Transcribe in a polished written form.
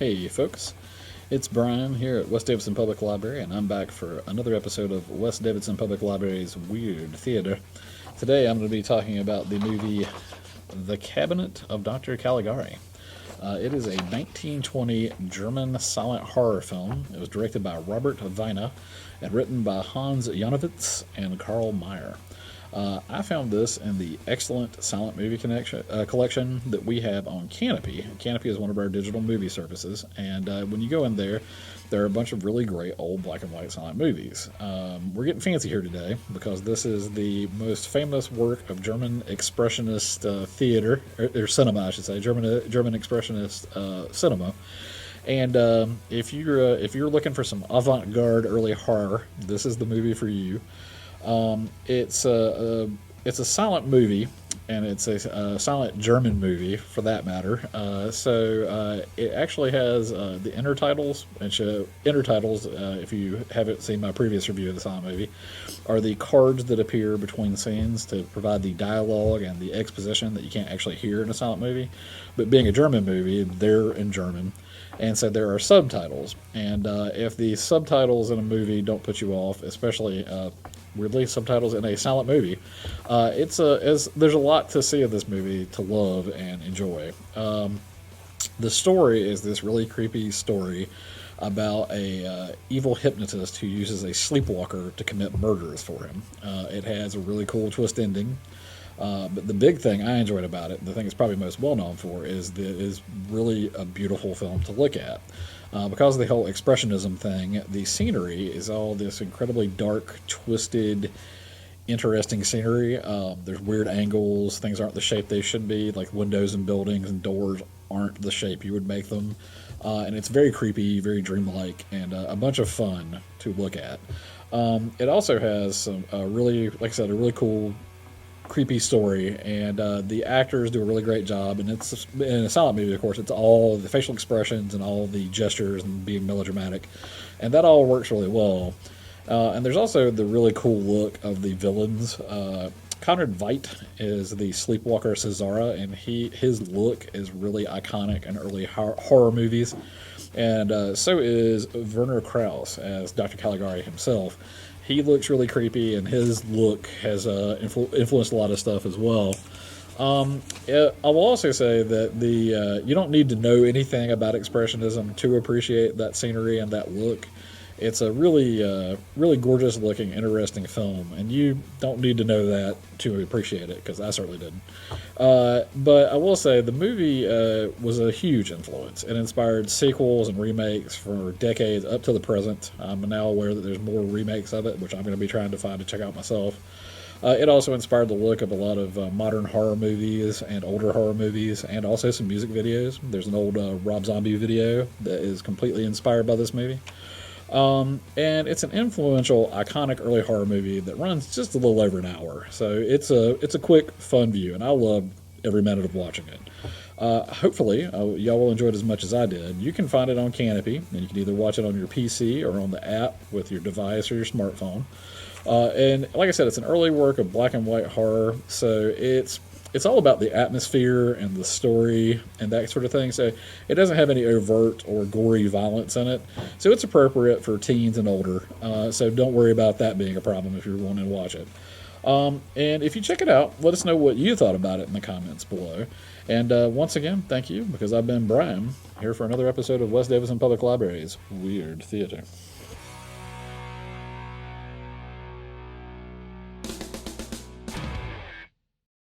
Hey folks, it's Brian here at West Davidson Public Library, and I'm back for another episode of West Davidson Public Library's Weird Theater. Today I'm going to be talking about the movie The Cabinet of Dr. Caligari. It is a 1920 German silent horror film. It was directed by Robert Weine and written by Hans Janowitz and Karl Meyer. I found this in the excellent silent movie collection that we have on Canopy. Canopy is one of our digital movie services, and when you go in there, there are a bunch of really great old black and white silent movies. We're getting fancy here today because this is the most famous work of German expressionist theater, or cinema, I should say, German expressionist cinema. And if you're looking for some avant-garde early horror, this is the movie for you. It's a silent movie, and it's a silent German movie for that matter. So it actually has the intertitles, and intertitles, if you haven't seen my previous review of the silent movie, are the cards that appear between scenes to provide the dialogue and the exposition that you can't actually hear in a silent movie. But being a German movie, they're in German. And so there are subtitles, and if the subtitles in a movie don't put you off, especially weirdly subtitles in a silent movie, there's a lot to see of this movie to love and enjoy. The story is this really creepy story about a evil hypnotist who uses a sleepwalker to commit murders for him. It has a really cool twist ending. But the big thing I enjoyed about it, the thing it's probably most well known for, is really a beautiful film to look at. Because of the whole expressionism thing, the scenery is all this incredibly dark, twisted, interesting scenery. There's weird angles, things aren't the shape they should be, like windows and buildings and doors aren't the shape you would make them. And it's very creepy, very dreamlike, and a bunch of fun to look at. It also has some really, like I said, a really cool creepy story, and the actors do a really great job. And it's in a silent movie, of course, it's all the facial expressions and all the gestures and being melodramatic, and that all works really well. And there's also the really cool look of the villains. Conrad Veidt is the sleepwalker Cesara, and his look is really iconic in early horror movies. And so is Werner Krauss as Dr. Caligari himself. He looks really creepy, and his look has influenced a lot of stuff as well. I will also say that you don't need to know anything about expressionism to appreciate that scenery and that look. It's a really gorgeous looking, interesting film, and you don't need to know that to appreciate it, because I certainly didn't. But I will say the movie was a huge influence. It inspired sequels and remakes for decades up to the present. I'm now aware that there's more remakes of it, which I'm going to be trying to find to check out myself. It also inspired the look of a lot of modern horror movies and older horror movies, and also some music videos. There's an old Rob Zombie video that is completely inspired by this movie. And it's an influential, iconic early horror movie that runs just a little over an hour. So it's a quick, fun view, and I loved every minute of watching it. Hopefully, y'all will enjoy it as much as I did. You can find it on Canopy, and you can either watch it on your PC or on the app with your device or your smartphone. And like I said, it's an early work of black and white horror, so it's all about the atmosphere and the story and that sort of thing. So it doesn't have any overt or gory violence in it. So it's appropriate for teens and older. So don't worry about that being a problem if you're wanting to watch it. And if you check it out, let us know what you thought about it in the comments below. And once again, thank you, because I've been Brian, here for another episode of West Davidson Public Library's Weird Theater.